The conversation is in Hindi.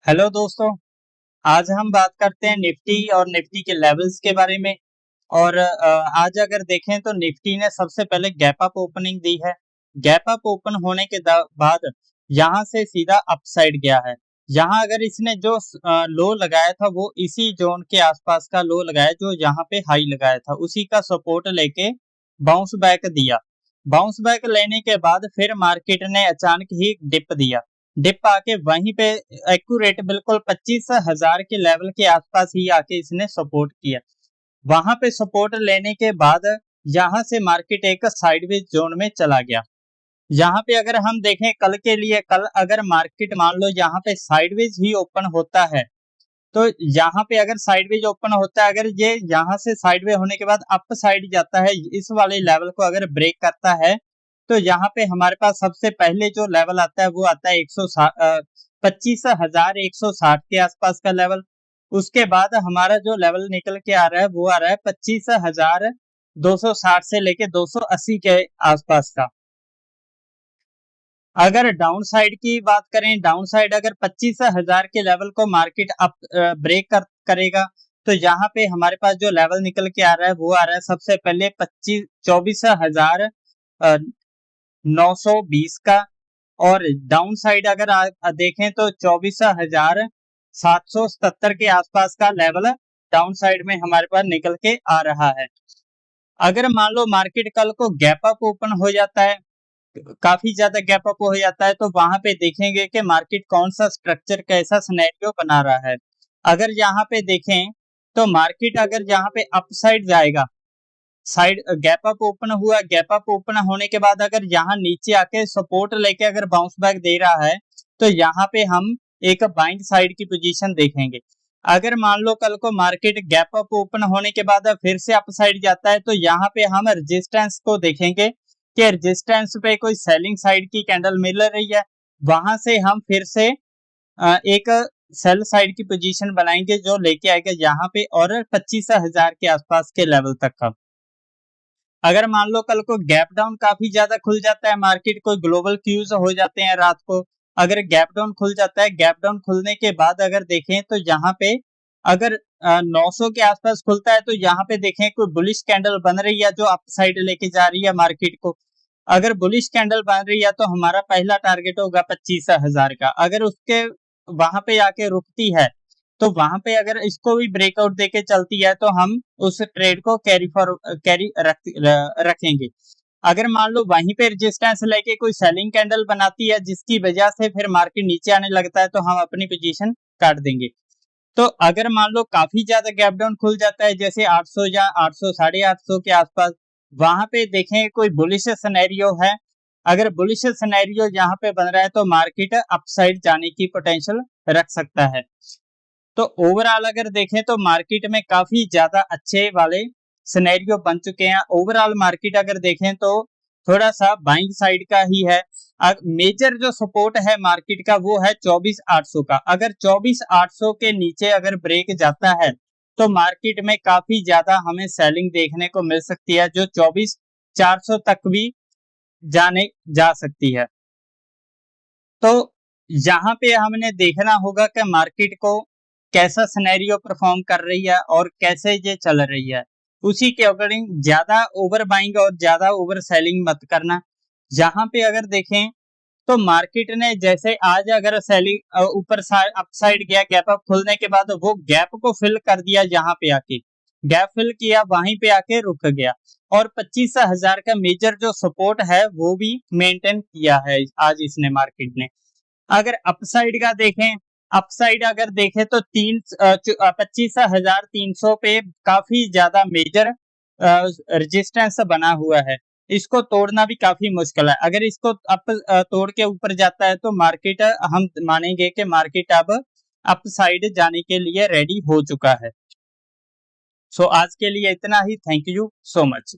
हेलो दोस्तों। आज हम बात करते हैं निफ्टी और निफ्टी के लेवल्स के बारे में। और आज अगर देखें तो निफ्टी ने सबसे पहले गैप अप ओपनिंग दी है। गैप अप ओपन होने के बाद यहां से सीधा अपसाइड गया है। यहां अगर इसने जो लो लगाया था वो इसी जोन के आसपास का लो लगाया जो यहाँ पे हाई लगाया था, उसी का सपोर्ट लेके बाउंस बैक दिया। बाउंस बैक लेने के बाद फिर मार्केट ने अचानक ही डिप दिया। डिप आके वहीं पे एक्यूरेट बिल्कुल 25,000 के लेवल के आसपास ही आके इसने सपोर्ट किया। वहां पे सपोर्ट लेने के बाद यहां से मार्केट एक साइडवेज जोन में चला गया। यहाँ पे अगर हम देखें कल के लिए, कल अगर मार्केट मान लो यहाँ पे साइडवेज ही ओपन होता है, तो यहाँ पे अगर साइडवेज ओपन होता है, अगर ये यहाँ से साइडवे होने के बाद अप साइड जाता है, इस वाले लेवल को अगर ब्रेक करता है, तो यहाँ पे हमारे पास सबसे पहले जो लेवल आता है वो आता है 25,160 के आसपास का लेवल। उसके बाद हमारा जो लेवल निकल के आ रहा है वो आ रहा है 25,260 से लेके 280 के आसपास का। अगर डाउन साइड की बात करें, डाउन साइड अगर 25,000 के लेवल को मार्केट अप करेगा, तो यहाँ पे हमारे पास जो लेवल निकल के आ रहा है वो आ रहा है सबसे पहले 24,920 का। और डाउन साइड अगर देखें तो 24,777 के आसपास का लेवल डाउन साइड में हमारे पास निकल के आ रहा है। अगर मान लो मार्केट कल को गैप अप ओपन हो जाता है, काफी ज्यादा गैप अप हो जाता है, तो वहां पे देखेंगे कि मार्केट कौन सा स्ट्रक्चर, कैसा सिनेरियो बना रहा है। अगर यहाँ पे देखें तो मार्केट अगर यहाँ पे अपसाइड जाएगा, साइड गैप अप ओपन हुआ, गैप अप ओपन होने के बाद अगर यहाँ नीचे आके सपोर्ट लेके अगर बाउंस बैक दे रहा है, तो यहाँ पे हम एक बाइंग साइड की पोजीशन देखेंगे। अगर मान लो कल को मार्केट गैप अप ओपन होने के बाद फिर से अप साइड जाता है, तो यहाँ पे हम रेजिस्टेंस को देखेंगे कि रेजिस्टेंस पे कोई सेलिंग साइड की कैंडल मिल रही है। वहां से हम फिर से एक सेल साइड की पोजीशन बनाएंगे जो लेके आएगा यहाँ पे और 25,000 के आसपास के लेवल तक का। अगर मान लो कल को गैप डाउन काफी ज्यादा खुल जाता है, मार्केट को ग्लोबल क्यूज हो जाते हैं रात को, अगर गैप डाउन खुल जाता है, गैप डाउन खुलने के बाद अगर देखें तो यहाँ पे अगर 900 के आसपास खुलता है, तो यहाँ पे देखें कोई बुलिश कैंडल बन रही है जो अप साइड लेके जा रही है मार्केट को। अगर बुलिश कैंडल बन रही है तो हमारा पहला टारगेट होगा 25,000 का। अगर उसके वहां पे आके रुकती है, तो वहां पे अगर इसको भी ब्रेकआउट देके चलती है, तो हम उस ट्रेड को कैरी रखेंगे। अगर मान लो वहीं पे रेजिस्टेंस लेके कोई सेलिंग कैंडल बनाती है जिसकी वजह से फिर मार्केट नीचे आने लगता है, तो हम अपनी पोजीशन काट देंगे। तो अगर मान लो काफी ज्यादा गैप डाउन खुल जाता है, जैसे 800 या 800 850 के आसपास, वहां पे देखें कोई बुलिश सिनेरियो है। अगर बुलिश सिनेरियो यहाँ पे बन रहा है, तो मार्केट अपसाइड जाने की पोटेंशियल रख सकता है। तो ओवरऑल अगर देखें तो मार्केट में काफी ज्यादा अच्छे वाले सिनेरियो बन चुके हैं। ओवरऑल मार्केट अगर देखें तो थोड़ा सा बाइंग साइड का ही है। मेजर जो सपोर्ट है मार्केट का वो है 24,800 का। अगर 24,800 के नीचे अगर ब्रेक जाता है, तो मार्केट में काफी ज्यादा हमें सेलिंग देखने को मिल सकती है, जो 24,400 तक भी जाने जा सकती है। तो यहाँ पे हमने देखना होगा कि मार्केट को कैसा सिनेरियो परफॉर्म कर रही है और कैसे ये चल रही है। उसी के अकॉर्डिंग ज्यादा ओवर बाइंग और ज्यादा ओवर सेलिंग मत करना। यहाँ पे अगर देखें तो मार्केट ने जैसे आज अगर सेलिंग ऊपर अपसाइड गया, गैप अप खुलने के बाद वो गैप को फिल कर दिया, यहाँ पे आके गैप फिल किया, वहीं पे आके रुक गया और 25,000 का मेजर जो सपोर्ट है वो भी मेंटेन किया है आज इसने मार्केट ने। अगर अपसाइड का देखें, अपसाइड अगर देखें तो 25,300 पे काफी ज्यादा मेजर रेजिस्टेंस बना हुआ है। इसको तोड़ना भी काफी मुश्किल है। अगर इसको तोड़ के ऊपर जाता है, तो मार्केट हम मानेंगे कि मार्केट अब अप साइड जाने के लिए रेडी हो चुका है। सो आज के लिए इतना ही। Thank you so much.